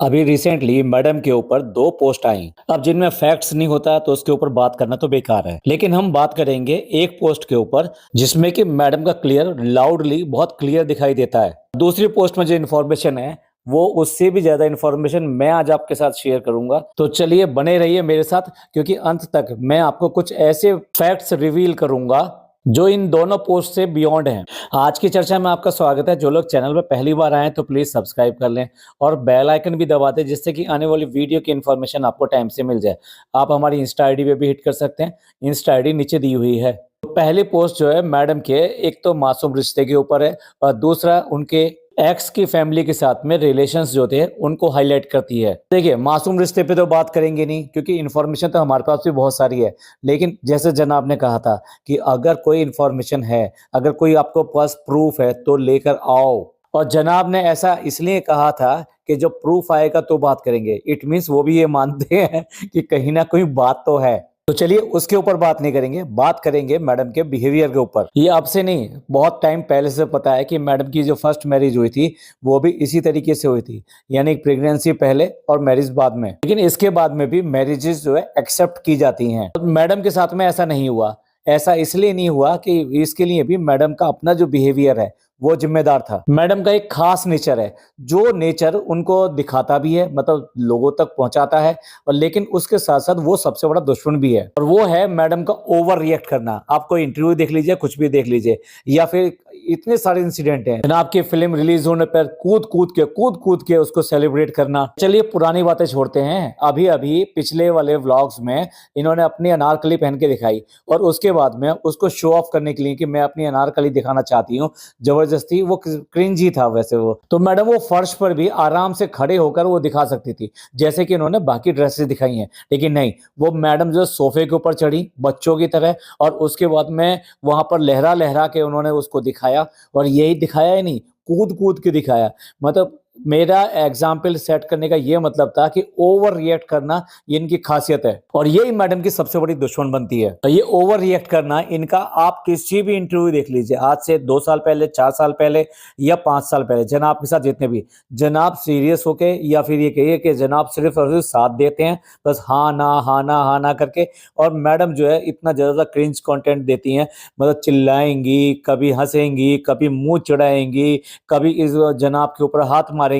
अभी recently madam के ऊपर 2 पोस्ट आई। अब जिनमें फैक्ट्स नहीं होता तो उसके ऊपर बात करना तो बेकार है। लेकिन हम बात करेंगे एक पोस्ट के ऊपर जिसमें कि मैडम का क्लियर लाउडली बहुत क्लियर दिखाई देता है। दूसरी पोस्ट में जो इन्फॉर्मेशन है वो उससे भी ज्यादा इन्फॉर्मेशन मैं आज आपके साथ शेयर करूंगा। तो चलिए बने रहिए मेरे साथ, क्योंकि अंत तक मैं आपको कुछ ऐसे फैक्ट्स रिवील करूंगा जो इन दोनों पोस्ट से बियॉन्ड हैं। आज की चर्चा में आपका स्वागत है। जो लोग चैनल पर पहली बार आए हैं तो प्लीज सब्सक्राइब कर लें और बेल आइकन भी दबा दें, जिससे कि आने वाली वीडियो की इन्फॉर्मेशन आपको टाइम से मिल जाए। आप हमारी इंस्टा आईडी पे भी हिट कर सकते हैं। इंस्टा आईडी नीचे दी हुई है। तो पहली पोस्ट जो है मैडम के, एक तो मासूम रिश्ते के ऊपर है और दूसरा उनके एक्स की फैमिली के साथ में रिलेशंस जो थे उनको हाईलाइट करती है। देखिए, मासूम रिश्ते पे तो बात करेंगे नहीं, क्योंकि इन्फॉर्मेशन तो हमारे पास भी बहुत सारी है। लेकिन जैसे जनाब ने कहा था कि अगर कोई इन्फॉर्मेशन है, अगर कोई आपको पास प्रूफ है तो लेकर आओ। और जनाब ने ऐसा इसलिए कहा था कि जब प्रूफ आएगा तो बात करेंगे। इट मीन्स वो भी ये मानते हैं कि कहीं ना कहीं बात तो है। तो चलिए उसके ऊपर बात नहीं करेंगे, बात करेंगे मैडम के बिहेवियर के ऊपर। ये अब से नहीं, बहुत टाइम पहले से पता है कि मैडम की जो फर्स्ट मैरिज हुई थी वो भी इसी तरीके से हुई थी, यानी प्रेगनेंसी पहले और मैरिज बाद में। लेकिन इसके बाद में भी मैरिजेस जो है एक्सेप्ट की जाती हैं। तो मैडम के साथ में ऐसा नहीं हुआ। ऐसा इसलिए नहीं हुआ कि इसके लिए भी मैडम का अपना जो बिहेवियर है वो जिम्मेदार था। मैडम का एक खास नेचर है, जो नेचर उनको दिखाता भी है, मतलब लोगों तक पहुंचाता है, और लेकिन उसके साथ साथ वो सबसे बड़ा दुश्मन भी है। और वो है मैडम का ओवर रिएक्ट करना। आप कोई इंटरव्यू देख लीजिए, कुछ भी देख लीजिए, या फिर इतने सारे इंसिडेंट हैं। जनाब की फिल्म रिलीज होने पर कूद कूद के उसको सेलिब्रेट करना। चलिए पुरानी बातें छोड़ते हैं। अभी अभी पिछले वाले व्लॉग्स में इन्होंने अपनी अनारकली पहन के दिखाई, और उसके बाद में उसको शो ऑफ करने के लिए कि मैं अपनी अनारकली दिखाना चाहती हूँ, जबरदस्ती। वो क्रिंजी था वैसे वो तो। मैडम वो फर्श पर भी आराम से खड़े होकर वो दिखा सकती थी, जैसे कि इन्होंने बाकी ड्रेसेस दिखाई हैं। लेकिन नहीं, वो मैडम जो सोफे के ऊपर चढ़ी बच्चों की तरह, और उसके बाद में वहां पर लहरा लहरा के उन्होंने उसको दिखाया। और यही दिखाया ही नहीं, कूद कूद के दिखाया। मतलब मेरा एग्जाम्पल सेट करने का ये मतलब था कि ओवर रिएक्ट करना ये इनकी खासियत है, और यही मैडम की सबसे बड़ी दुश्मन बनती है। तो ये ओवर रिएक्ट करना इनका, आप किसी भी इंटरव्यू देख लीजिए, आज से 2 साल पहले, 4 साल पहले या 5 साल पहले, जनाब के साथ जितने भी, जनाब सीरियस होके या फिर ये कहिए कि जनाब सिर्फ और सिर्फ साथ देते हैं, बस हाँ ना हाँ ना हाँ ना करके। और मैडम जो है इतना ज्यादा क्रिंज कंटेंट देती हैं, मतलब चिल्लाएंगी, कभी हंसेंगी, कभी मुंह चढ़ाएंगी, कभी इस जनाब के ऊपर हाथ मारेंगे।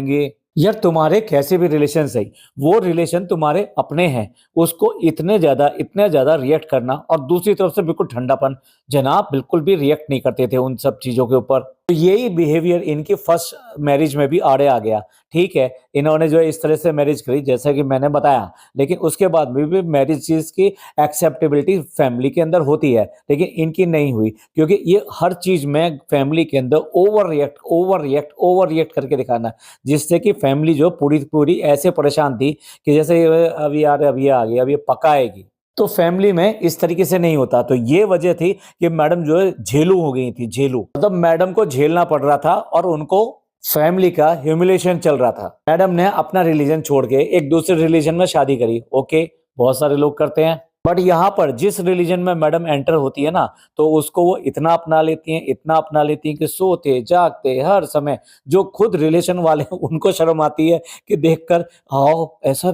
यार तुम्हारे कैसे भी रिलेशन सही, वो रिलेशन तुम्हारे अपने हैं, उसको इतने ज्यादा रिएक्ट करना। और दूसरी तरफ से बिल्कुल ठंडापन, जनाब बिल्कुल भी रिएक्ट नहीं करते थे उन सब चीजों के ऊपर। तो यही बिहेवियर इनकी फर्स्ट मैरिज में भी आड़े आ गया। ठीक है, इन्होंने जो है इस तरह से मैरिज करी जैसा कि मैंने बताया, लेकिन उसके बाद भी मैरिज चीज की एक्सेप्टेबिलिटी फैमिली के अंदर होती है, लेकिन इनकी नहीं हुई, क्योंकि ये हर चीज में फैमिली के अंदर ओवर रिएक्ट करके दिखाना, जिससे कि फैमिली जो पूरी पूरी ऐसे परेशान थी कि जैसे ये अभी यार अभी आ गई, अब ये पकाएगी। तो फैमिली में इस तरीके से नहीं होता। तो ये वजह थी कि मैडम जो है झेलू हो गई थी, झेलू, मतलब मैडम को झेलना पड़ रहा था और उनको फैमिली का ह्यूमिलेशन चल रहा था। मैडम ने अपना रिलीजन छोड़ के एक दूसरे रिलीजन में शादी करी। ओके, बहुत सारे लोग करते हैं, बट यहाँ पर जिस रिलीजन में मैडम एंटर होती है ना, तो उसको वो इतना अपना लेती हैं, इतना अपना लेती हैं कि सोते जागते हर समय जो खुद रिलेशन वाले हैं उनको शर्म आती है कि देखकर, आओ ऐसा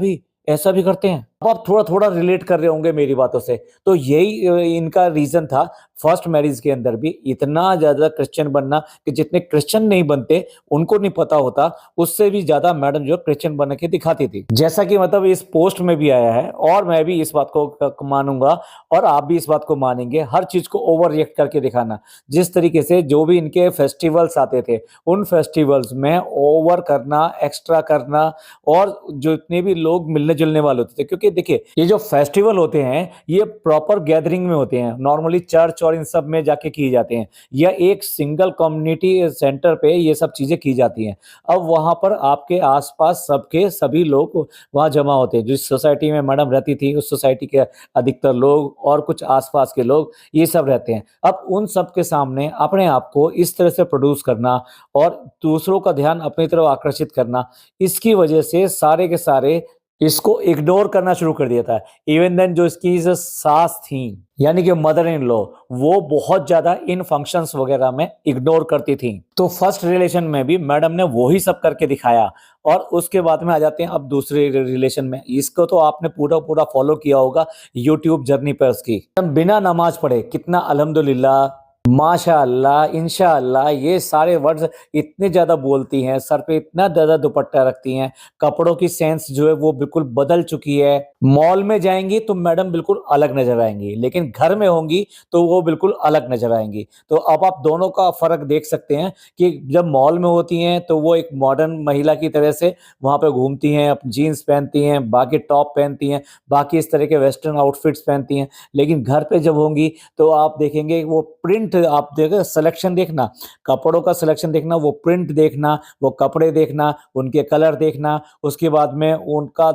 भी करते हैं। अब आप थोड़ा थोड़ा रिलेट कर रहे होंगे मेरी बातों से। तो यही इनका रीजन था फर्स्ट मैरिज के अंदर भी इतना ज्यादा क्रिश्चियन बनना, कि जितने क्रिश्चियन नहीं बनते उनको नहीं पता होता, उससे भी ज्यादा मैडम जो क्रिश्चियन बन के दिखाती थी, जैसा कि मतलब इस पोस्ट में भी आया है। और मैं भी इस बात को मानूंगा, और आप भी इस बात को मानेंगे, हर चीज को ओवर रिएक्ट करके दिखाना। जिस तरीके से जो भी इनके फेस्टिवल्स आते थे, उन फेस्टिवल्स में ओवर करना, एक्स्ट्रा करना, और जो इतने भी लोग मिलने जुलने वाले होते थे, क्योंकि देखिए ये जो फेस्टिवल होते हैं ये प्रॉपर गैदरिंग में होते हैं, नॉर्मली चर्च और इन सब में जाके किए जाते हैं, या एक सिंगल कम्युनिटी सेंटर पे ये सब चीजें की जाती हैं। अब वहां पर आपके आसपास सबके सभी लोग वहां जमा होते हैं। जिस सोसाइटी में मैडम रहती थी उस सोसाइटी के अधिकतर लोग और कुछ आसपास के लोग ये सब रहते हैं। अब उन सब के सामने अपने आप को इस तरह से प्रोड्यूस करना और दूसरों का ध्यान अपनी तरफ आकर्षित करना, इसकी वजह से सारे के सारे इसको इग्नोर करना शुरू कर दिया था। इवन देन जो इसकी जो सास थी यानी कि मदर इन लॉ, वो बहुत ज्यादा इन फंक्शंस वगैरह में इग्नोर करती थी। तो फर्स्ट रिलेशन में भी मैडम ने वो ही सब करके दिखाया। और उसके बाद में आ जाते हैं अब दूसरे रिलेशन में। इसको तो आपने पूरा पूरा फॉलो किया होगा यूट्यूब जर्नी पर उसकी। बिना नमाज पढ़े कितना अल्हम्दुलिल्लाह, माशाअल्लाह, इंशाअल्लाह ये सारे वर्ड्स इतने ज्यादा बोलती हैं, सर पे इतना ज्यादा दुपट्टा रखती हैं, कपड़ों की सेंस जो है वो बिल्कुल बदल चुकी है। मॉल में जाएंगी तो मैडम बिल्कुल अलग नजर आएंगी, लेकिन घर में होंगी तो वो बिल्कुल अलग नजर आएंगी। तो अब आप दोनों का फर्क देख सकते हैं कि जब मॉल में होती हैं तो वो एक मॉडर्न महिला की तरह से वहां पे घूमती हैं, जीन्स पहनती हैं, बाकी टॉप पहनती हैं, बाकी इस तरह के वेस्टर्न आउटफिट्स पहनती हैं। लेकिन घर पे जब होंगी तो आप देखेंगे वो प्रिंट, आप देखो सिलेक्शन देखना, कपड़ों का सिलेक्शन देखना, वो प्रिंट देखना, वो कपड़े देखना, उनके कलर देखना, उसके बाद में उनका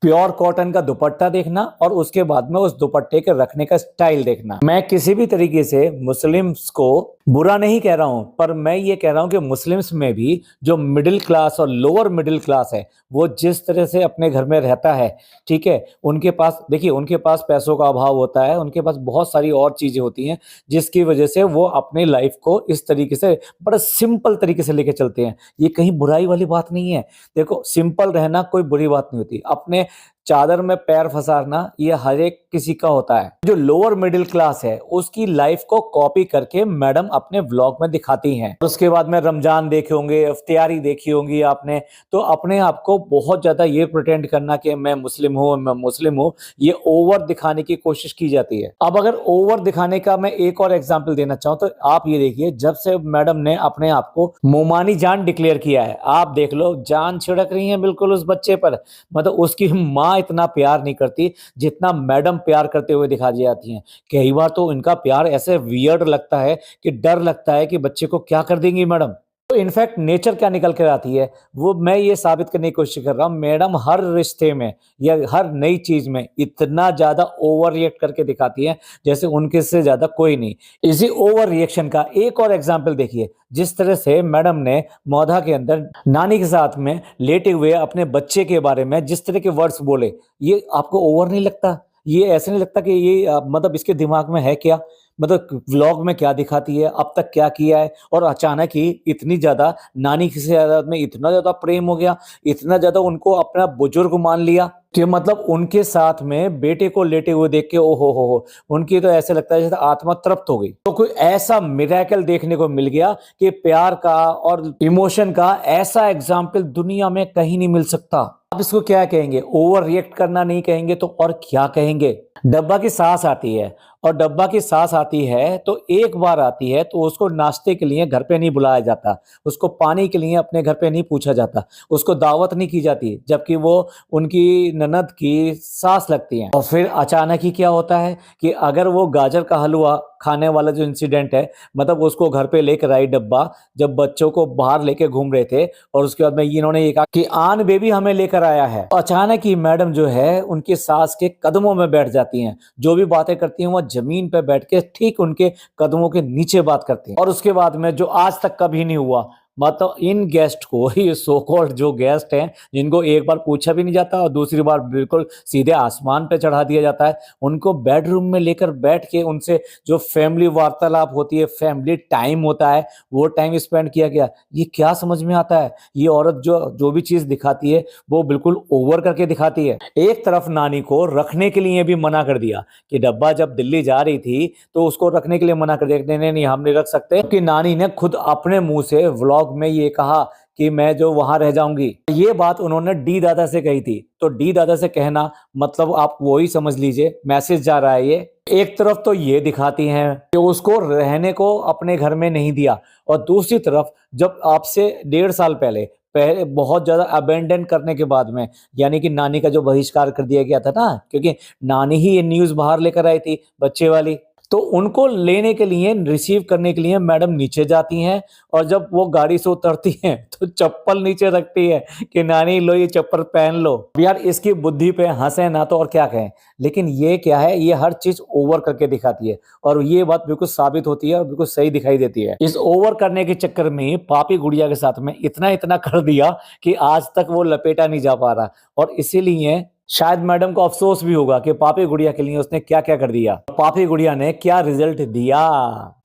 प्योर कॉटन का दुपट्टा देखना, और उसके बाद में उस दुपट्टे के रखने का स्टाइल देखना। मैं किसी भी तरीके से मुस्लिम्स को बुरा नहीं कह रहा हूं, पर मैं ये कह रहा हूं कि मुस्लिम्स में भी जो मिडिल क्लास और लोअर मिडिल क्लास है, वो जिस तरह से अपने घर में रहता है, ठीक है, उनके पास देखिए, उनके पास पैसों का अभाव होता है, उनके पास बहुत सारी और चीजें होती हैं जिसकी वजह से वो अपनी लाइफ को इस तरीके से बड़ा सिंपल तरीके से लेके चलते हैं। ये कहीं बुराई वाली बात नहीं है। देखो, सिंपल रहना कोई बुरी बात नहीं होती। अपने चादर में पैर फंसाना ये हर एक किसी का होता है। जो लोअर मिडिल क्लास है उसकी लाइफ को कॉपी करके मैडम अपने व्लॉग में दिखाती हैं। उसके बाद में रमजान देखे होंगे, इफ्तियारी देखी होंगी आपने, तो अपने आप को बहुत ज्यादा ये प्रिटेंड करना कि मैं मुस्लिम हूँ, मैं मुस्लिम हूँ, ये ओवर दिखाने की कोशिश की जाती है। अब अगर ओवर दिखाने का मैं एक और एग्जाम्पल देना चाहूँ तो आप ये देखिए, जब से मैडम ने अपने आप को मोमानी जान डिक्लेयर किया है, आप देख लो जान छिड़क रही है बिल्कुल उस बच्चे पर। मतलब उसकी माँ इतना प्यार नहीं करती जितना मैडम प्यार करते हुए दिखा जाती हैं। कई बार तो इनका प्यार ऐसे वियर्ड लगता है कि डर लगता है कि बच्चे को क्या कर देंगी मैडम। तो इनफैक्ट नेचर क्या निकल कर आती है वो मैं ये साबित करने की कोशिश कर रहा हूँ। मैडम हर रिश्ते में या हर नई चीज में इतना ज्यादा ओवर रिएक्ट करके दिखाती है जैसे उनके से ज्यादा कोई नहीं। इसी ओवर रिएक्शन का एक और एग्जाम्पल देखिए, जिस तरह से मैडम ने मौधा के अंदर नानी के साथ में लेटे हुए अपने बच्चे के बारे में जिस तरह के वर्ड्स बोले, ये आपको ओवर नहीं लगता? ये ऐसे नहीं लगता कि ये मतलब इसके दिमाग में है क्या? मतलब व्लॉग में क्या दिखाती है, अब तक क्या किया है, और अचानक ही इतनी ज्यादा नानी से ज्यादा में इतना ज्यादा प्रेम हो गया, इतना ज्यादा उनको अपना बुजुर्ग मान लिया कि मतलब उनके साथ में बेटे को लेटे हुए देख के ओ हो, उनकी तो ऐसे लगता है जैसे आत्मा तृप्त हो गई। तो कोई ऐसा मिरेकल देखने को मिल गया कि प्यार का और इमोशन का ऐसा एग्जाम्पल दुनिया में कहीं नहीं मिल सकता। आप इसको क्या कहेंगे? ओवर रिएक्ट करना नहीं कहेंगे तो और क्या कहेंगे? डब्बा की सास आती है, और डब्बा की सास आती है तो एक बार आती है तो उसको नाश्ते के लिए घर पे नहीं बुलाया जाता, उसको पानी के लिए अपने घर पे नहीं पूछा जाता, उसको दावत नहीं की जाती, जबकि वो उनकी ननद की सास लगती हैं। और फिर अचानक ही क्या होता है कि अगर वो गाजर का हलवा खाने वाला जो इंसिडेंट है, मतलब उसको घर पे लेकर आई डब्बा, जब बच्चों को बाहर लेके घूम रहे थे, और उसके बाद में इन्होंने ये कहा कि आन बेबी हमें लेकर आया है, तो अचानक ही मैडम जो है उनकी सास के कदमों में बैठ जाती हैं। जो भी बातें करती हैं वो जमीन पे बैठ के ठीक उनके कदमों के नीचे बात करती हैं। और उसके बाद में जो आज तक कभी नहीं हुआ, मतलब इन गेस्ट को, ये सो कॉल्ड जो गेस्ट हैं जिनको एक बार पूछा भी नहीं जाता और दूसरी बार बिल्कुल सीधे आसमान पे चढ़ा दिया जाता है, उनको बेडरूम में लेकर बैठ के उनसे जो फैमिली वार्तालाप होती है, फैमिली टाइम होता है, वो टाइम स्पेंड किया गया। ये क्या समझ में आता है? ये औरत जो जो भी चीज दिखाती है वो बिल्कुल ओवर करके दिखाती है। एक तरफ नानी को रखने के लिए भी मना कर दिया कि डब्बा जब दिल्ली जा रही थी तो उसको रखने के लिए मना कर दिया, नहीं हम नहीं रख सकते, कि नानी ने खुद अपने मुंह से व्लॉग में ये कहा कि मैं जो वहां रह जाऊंगी। ये बात उन्होंने डी दादा से कही थी। तो डी दादा से कहना मतलब आप वो ही समझ लीजिए मैसेज जा रहा है। ये एक तरफ तो ये दिखाती हैं कि उसको रहने को अपने घर में नहीं दिया, और दूसरी तरफ जब आपसे 1.5 साल पहले बहुत ज्यादा अबेंडन करने के बाद में, यानी कि नानी का जो बहिष्कार कर दिया गया था ना, क्योंकि नानी ही ये न्यूज बाहर लेकर आई थी बच्चे वाली, तो उनको लेने के लिए, रिसीव करने के लिए मैडम नीचे जाती हैं, और जब वो गाड़ी से उतरती हैं तो चप्पल नीचे रखती है कि नानी लो ये चप्पल पहन लो। यार इसकी बुद्धि पे हंसे ना तो और क्या कहें, लेकिन ये क्या है, ये हर चीज ओवर करके दिखाती है, और ये बात बिल्कुल साबित होती है और बिल्कुल सही दिखाई देती है। इस ओवर करने के चक्कर में पापी गुड़िया के साथ में इतना इतना कर दिया कि आज तक वो लपेटा नहीं जा पा रहा, और इसीलिए शायद मैडम को अफसोस भी होगा कि पापी गुड़िया के लिए उसने क्या क्या कर दिया, पापी गुड़िया ने क्या रिजल्ट दिया।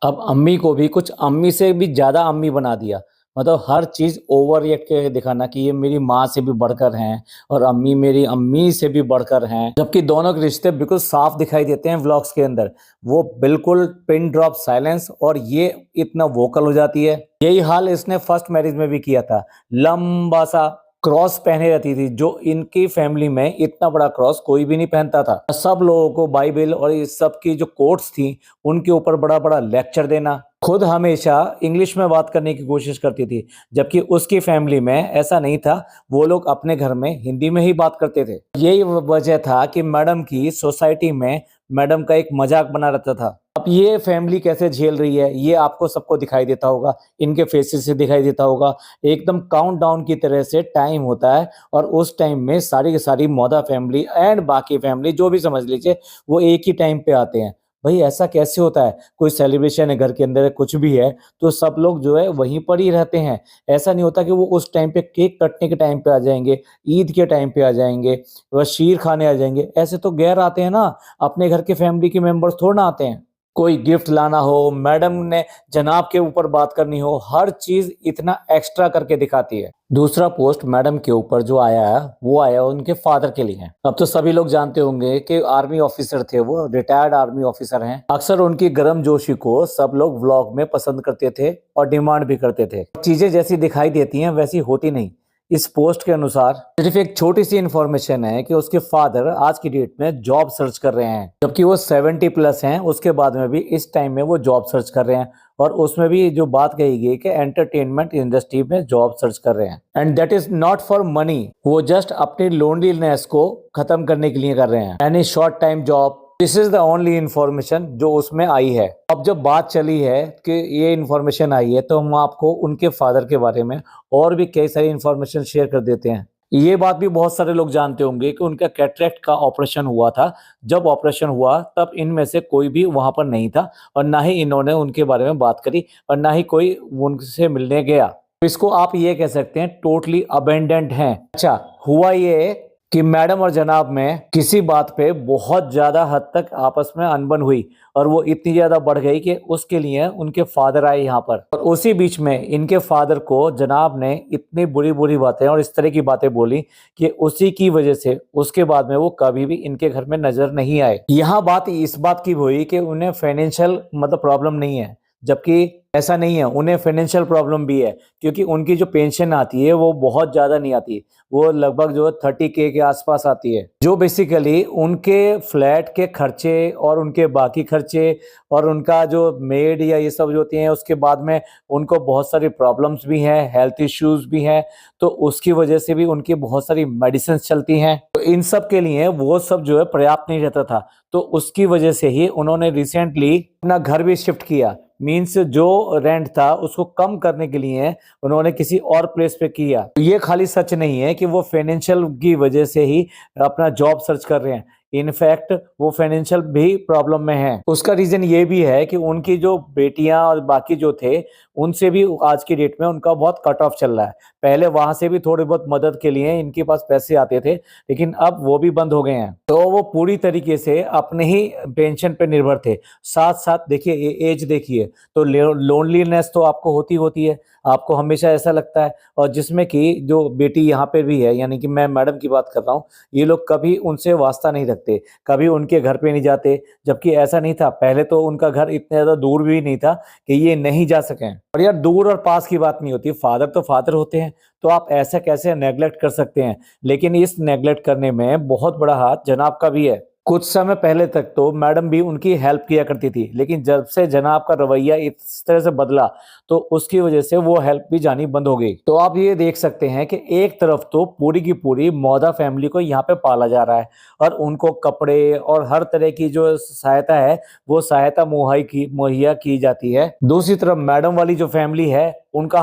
अब अम्मी को भी कुछ अम्मी से भी ज्यादा अम्मी बना दिया। मतलब हर चीज ओवर रिएक्ट करके दिखाना कि ये मेरी माँ से भी बढ़कर हैं और अम्मी मेरी अम्मी से भी बढ़कर हैं, जबकि दोनों के रिश्ते बिल्कुल साफ दिखाई देते हैं व्लॉग्स के अंदर। वो बिल्कुल पिन ड्रॉप साइलेंस, और ये इतना वोकल हो जाती है। यही हाल इसने फर्स्ट मैरिज में भी किया था। लंबा सा क्रॉस पहने रहती थी, जो इनकी फैमिली में इतना बड़ा क्रॉस कोई भी नहीं पहनता था। सब लोगों को बाइबल और इस सब की जो कोट्स थी उनके ऊपर बड़ा बड़ा लेक्चर देना। खुद हमेशा इंग्लिश में बात करने की कोशिश करती थी, जबकि उसकी फैमिली में ऐसा नहीं था। वो लोग अपने घर में हिंदी में ही बात करते थे। यही वजह था कि मैडम की सोसाइटी में मैडम का एक मजाक बना रहता था। अब ये फैमिली कैसे झेल रही है ये आपको सबको दिखाई देता होगा, इनके फेसेस से दिखाई देता होगा। एकदम काउंटडाउन की तरह से टाइम होता है, और उस टाइम में सारी की सारी मोदा फैमिली एंड बाकी फैमिली जो भी समझ लीजिए वो एक ही टाइम पे आते हैं। भाई ऐसा कैसे होता है? कोई सेलिब्रेशन है घर के अंदर, कुछ भी है तो सब लोग जो है वहीं पर ही रहते हैं। ऐसा नहीं होता कि वो उस टाइम पे केक कटने के टाइम पे आ जाएंगे, ईद के टाइम पे आ जाएंगे, वह शीर खाने आ जाएंगे। ऐसे तो गैर आते हैं ना, अपने घर के फैमिली के मेंबर्स थोड़ा ना आते हैं। कोई गिफ्ट लाना हो, मैडम ने जनाब के ऊपर बात करनी हो, हर चीज इतना एक्स्ट्रा करके दिखाती है। दूसरा पोस्ट मैडम के ऊपर जो आया है वो आया उनके फादर के लिए। अब तो सभी लोग जानते होंगे कि आर्मी ऑफिसर थे, वो रिटायर्ड आर्मी ऑफिसर हैं। अक्सर उनकी गर्मजोशी को सब लोग व्लॉग में पसंद करते थे और डिमांड भी करते थे। चीजें जैसी दिखाई देती हैं वैसी होती नहीं। इस पोस्ट के अनुसार सिर्फ एक छोटी सी इंफॉर्मेशन है कि उसके फादर आज की डेट में जॉब सर्च कर रहे हैं, जबकि वो 70+ हैं। उसके बाद में भी इस टाइम में वो जॉब सर्च कर रहे हैं, और उसमें भी जो बात कही गई कि एंटरटेनमेंट इंडस्ट्री में जॉब सर्च कर रहे हैं। And that is not for money, वो जस्ट अपनी लोनलीनेस को खत्म करने के लिए कर रहे हैं। Any short time job, this is the only information जो उसमें आई है। अब जब बात चली है कि ये इंफॉर्मेशन आई है, तो हम आपको उनके फादर के बारे में और भी कई सारी इंफॉर्मेशन शेयर कर देते हैं। ये बात भी बहुत सारे लोग जानते होंगे कि उनका कैटरेक्ट का ऑपरेशन हुआ था। जब ऑपरेशन हुआ तब इनमें से कोई भी वहां पर नहीं था, और ना ही इन्होंने उनके बारे में बात करी, और ना ही कोई उनसे मिलने गया। इसको आप ये कह सकते हैं टोटली अबेंडेंट हैं। अच्छा, हुआ ये कि मैडम और जनाब में किसी बात पे बहुत ज्यादा हद तक आपस में अनबन हुई, और वो इतनी ज्यादा बढ़ गई कि उसके लिए उनके फादर आए यहाँ पर। और उसी बीच में इनके फादर को जनाब ने इतनी बुरी बुरी बातें और इस तरह की बातें बोली कि उसी की वजह से उसके बाद में वो कभी भी इनके घर में नजर नहीं आए। यहाँ बात इस बात की हुई कि उन्हें फाइनेंशियल मतलब प्रॉब्लम नहीं है, जबकि ऐसा नहीं है। उन्हें फाइनेंशियल प्रॉब्लम भी है, क्योंकि उनकी जो पेंशन आती है वो बहुत ज्यादा नहीं आती। वो लगभग जो 30K के आसपास आती है, जो बेसिकली उनके फ्लैट के खर्चे और उनके बाकी खर्चे और उनका जो मेड या ये सब जो होती हैं, उसके बाद में उनको बहुत सारी प्रॉब्लम्स भी हैं, हेल्थ इश्यूज भी हैं, तो उसकी वजह से भी उनकी बहुत सारी मेडिसिन चलती हैं। तो इन सब के लिए वो सब जो है पर्याप्त नहीं रहता था, तो उसकी वजह से ही उन्होंने रिसेंटली अपना घर भी शिफ्ट किया। मीन्स जो रेंट था उसको कम करने के लिए उन्होंने किसी और प्लेस पे किया। तो ये खाली सच नहीं है कि वो फाइनेंशियल की वजह से ही अपना जॉब सर्च कर रहे हैं। इनफैक्ट वो फाइनेंशियल भी प्रॉब्लम में है। उसका रीजन ये भी है कि उनकी जो बेटियां और बाकी जो थे उनसे भी आज की डेट में उनका बहुत कट ऑफ चल रहा है। पहले वहां से भी थोड़ी बहुत मदद के लिए इनके पास पैसे आते थे, लेकिन अब वो भी बंद हो गए हैं। तो वो पूरी तरीके से अपने ही पेंशन पे निर्भर थे। साथ साथ देखिए एज देखिए, तो लोनलीनेस तो आपको होती होती है, आपको हमेशा ऐसा लगता है। और जिसमें कि जो बेटी यहाँ पे भी है, यानी कि मैं मैडम की बात कर रहा हूँ, ये लोग कभी उनसे वास्ता नहीं रखते, कभी उनके घर पे नहीं जाते। जबकि ऐसा नहीं था, पहले तो उनका घर इतना ज्यादा दूर भी नहीं था कि ये नहीं जा सकें। और यार दूर और पास की बात नहीं होती, फादर तो फादर होते हैं, तो आप ऐसा कैसे नेग्लेक्ट कर सकते हैं? लेकिन इस नेग्लेक्ट करने में बहुत बड़ा हाथ जनाब का भी है। कुछ समय पहले तक तो मैडम भी उनकी हेल्प किया करती थी, लेकिन जब से जनाब का रवैया इस तरह से बदला तो उसकी वजह से वो हेल्प भी जानी बंद हो गई। तो आप ये देख सकते हैं कि एक तरफ तो पूरी की पूरी मौदा फैमिली को यहाँ पे पाला जा रहा है, और उनको कपड़े और हर तरह की जो सहायता है वो सहायता मुहैया की जाती है। दूसरी तरफ मैडम वाली जो फैमिली है उनका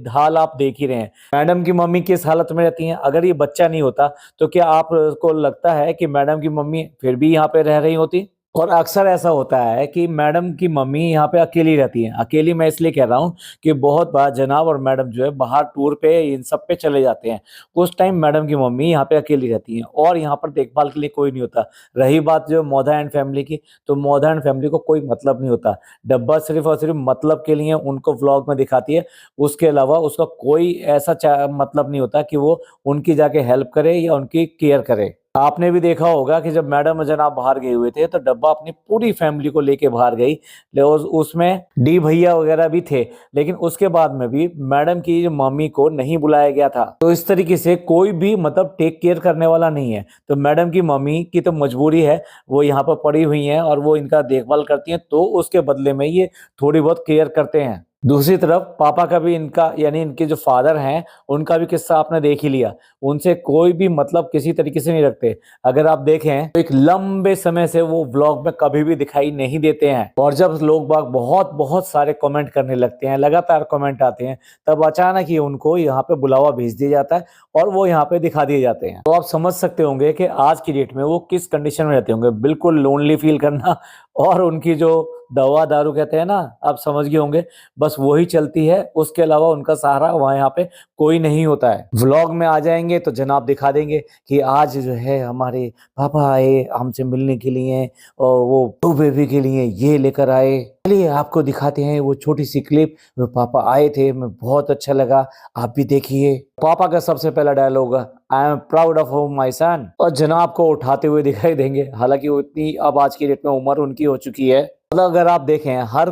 हाल आप देख ही रहे हैं। मैडम की मम्मी किस हालत में रहती हैं। अगर ये बच्चा नहीं होता तो क्या आपको लगता है कि मैडम की मम्मी फिर भी यहाँ पे रह रही होती? और अक्सर ऐसा होता है कि मैडम की मम्मी यहाँ पे अकेली रहती हैं। अकेली मैं इसलिए कह रहा हूँ कि बहुत बार जनाब और मैडम जो है बाहर टूर पे इन सब पे चले जाते हैं। उस टाइम मैडम की मम्मी यहाँ पे अकेली रहती हैं और यहाँ पर देखभाल के लिए कोई नहीं होता। रही बात जो मोधा एंड फैमिली की, तो मोधा एंड फैमिली को कोई मतलब नहीं होता। डब्बा सिर्फ और सिर्फ मतलब के लिए उनको व्लॉग में दिखाती है। उसके अलावा उसका कोई ऐसा मतलब नहीं होता कि वो उनकी जाके हेल्प करे या उनकी केयर करे। आपने भी देखा होगा कि जब मैडम और जनाब बाहर गए हुए थे तो डब्बा अपनी पूरी फैमिली को लेके बाहर गई, और उसमें डी भैया वगैरह भी थे, लेकिन उसके बाद में भी मैडम की मम्मी को नहीं बुलाया गया था। तो इस तरीके से कोई भी मतलब टेक केयर करने वाला नहीं है। तो मैडम की मम्मी की तो मजबूरी है, वो यहाँ पर पड़ी हुई हैं और वो इनका देखभाल करती हैं, तो उसके बदले में ये थोड़ी बहुत केयर करते हैं। दूसरी तरफ पापा का भी, इनका यानी इनके जो फादर हैं, उनका भी किस्सा आपने देख ही लिया। उनसे कोई भी मतलब किसी तरीके से नहीं रखते। अगर आप देखें तो एक लंबे समय से वो व्लॉग में कभी भी दिखाई नहीं देते हैं, और जब लोग बाग बहुत बहुत सारे कमेंट करने लगते हैं, लगातार कमेंट आते हैं, तब अचानक ही उनको यहाँ पे बुलावा भेज दिया जाता है और वो यहाँ पे दिखा दिए जाते हैं। तो आप समझ सकते होंगे कि आज की डेट में वो किस कंडीशन में रहते होंगे। बिल्कुल लोनली फील करना, और उनकी जो दवा दारू कहते हैं ना, आप समझ गए होंगे, बस वही चलती है। उसके अलावा उनका सहारा वहाँ यहाँ पे कोई नहीं होता है। व्लॉग में आ जाएंगे तो जनाब दिखा देंगे कि आज जो है हमारे पापा आए हमसे मिलने के लिए, और वो टू बेबी के लिए ये लेकर आए। चलिए आपको दिखाते हैं वो छोटी सी क्लिप। वो पापा आए थे, मैं बहुत अच्छा लगा, आप भी देखिए। पापा का सबसे पहला dialogue, I am proud of my son, और जनाब को उठाते हुए दिखाई देंगे। हालांकि वो इतनी अब आज की डेट में उम्र उनकी हो चुकी है। मतलब अगर आप देखें, हर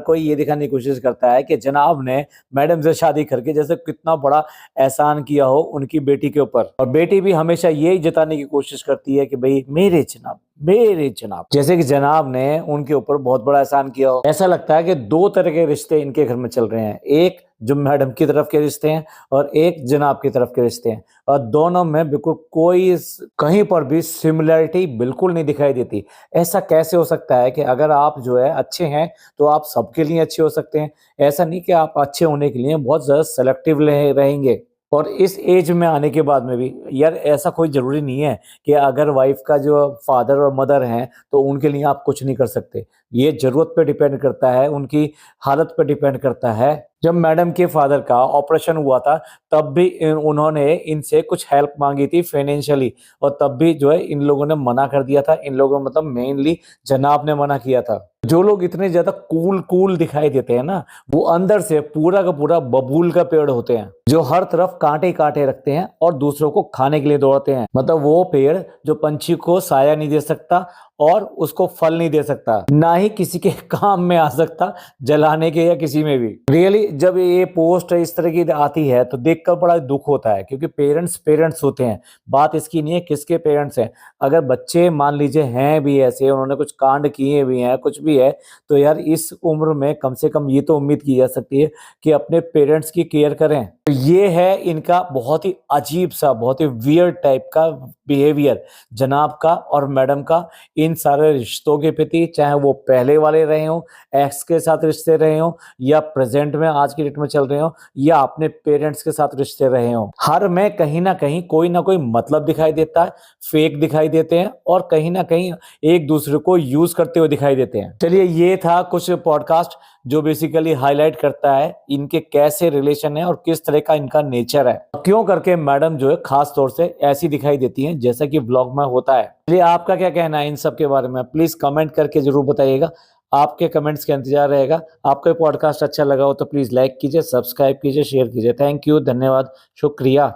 कोई ये दिखाने की कोशिश करता है कि जनाब ने मैडम से शादी करके जैसे कितना बड़ा एहसान किया हो उनकी बेटी के ऊपर, और बेटी भी हमेशा यही जताने की कोशिश करती है कि भाई मेरे जनाब, मेरे जनाब, जैसे कि जनाब ने उनके ऊपर बहुत बड़ा एहसान किया हो। ऐसा लगता है कि दो तरह के रिश्ते इनके घर में चल रहे हैं, एक जो मैडम की तरफ के रिश्ते हैं और एक जनाब की तरफ के रिश्ते हैं, और दोनों में बिल्कुल कोई कहीं पर भी सिमिलरिटी बिल्कुल नहीं दिखाई देती। ऐसा कैसे हो सकता है कि अगर आप जो है अच्छे हैं तो आप सबके लिए अच्छे हो सकते हैं? ऐसा नहीं कि आप अच्छे होने के लिए बहुत ज्यादा सेलेक्टिव रहेंगे। और इस एज में आने के बाद में भी यार ऐसा कोई जरूरी नहीं है कि अगर वाइफ का जो फादर और मदर हैं तो उनके लिए आप कुछ नहीं कर सकते। ये जरूरत पे डिपेंड करता है, उनकी हालत पे डिपेंड करता है। जब मैडम के फादर का ऑपरेशन हुआ था तब भी उन्होंने इनसे कुछ हेल्प मांगी थी फाइनेंशियली, और तब भी जो है इन लोगों ने मना कर दिया था। इन लोगों मतलब मेनली जनाब ने मना किया था। जो लोग इतने ज्यादा कूल कूल दिखाई देते हैं ना, वो अंदर से पूरा का पूरा बबूल का पेड़ होते हैं, जो हर तरफ कांटे कांटे रखते हैं और दूसरों को खाने के लिए दौड़ते हैं। मतलब वो पेड़ जो पंछी को साया नहीं दे सकता और उसको फल नहीं दे सकता, ना ही किसी के काम में आ सकता जलाने के या किसी में भी। रियली जब ये पोस्ट इस तरह की आती है तो देखकर बड़ा दुख होता है, क्योंकि पेरेंट्स पेरेंट्स होते हैं। बात इसकी नहीं है किसके पेरेंट्स हैं। अगर बच्चे मान लीजिए हैं भी ऐसे, उन्होंने कुछ कांड किए भी हैं, कुछ भी है, तो यार इस उम्र में कम से कम ये तो उम्मीद की जा सकती है कि अपने पेरेंट्स की केयर करें। तो ये है इनका बहुत ही अजीब सा, बहुत ही वियर्ड टाइप का बिहेवियर जनाब का और मैडम का इन सारे रिश्तों के प्रति, चाहे वो पहले वाले रहे हों, एक्स के साथ रिश्ते रहे हों, या प्रेजेंट में आज की डेट में चल रहे हों, या अपने पेरेंट्स के साथ रिश्ते रहे हों। हर में कहीं ना कहीं कोई ना कोई मतलब दिखाई देता है, फेक दिखाई देते हैं, और कहीं ना कहीं एक दूसरे को यूज करते हुए दिखाई देते हैं। चलिए ये था कुछ पॉडकास्ट जो बेसिकली हाईलाइट करता है इनके कैसे रिलेशन है और किस तरह का इनका नेचर है, क्यों करके मैडम जो है खास तौर से ऐसी दिखाई देती हैं जैसा कि व्लॉग में होता है। चलिए आपका क्या कहना है इन सब के बारे में, प्लीज कमेंट करके जरूर बताइएगा। आपके कमेंट्स का इंतजार रहेगा। आपको ये पॉडकास्ट अच्छा लगा हो तो प्लीज लाइक कीजिए, सब्सक्राइब कीजिए, शेयर कीजिए। थैंक यू, धन्यवाद, शुक्रिया।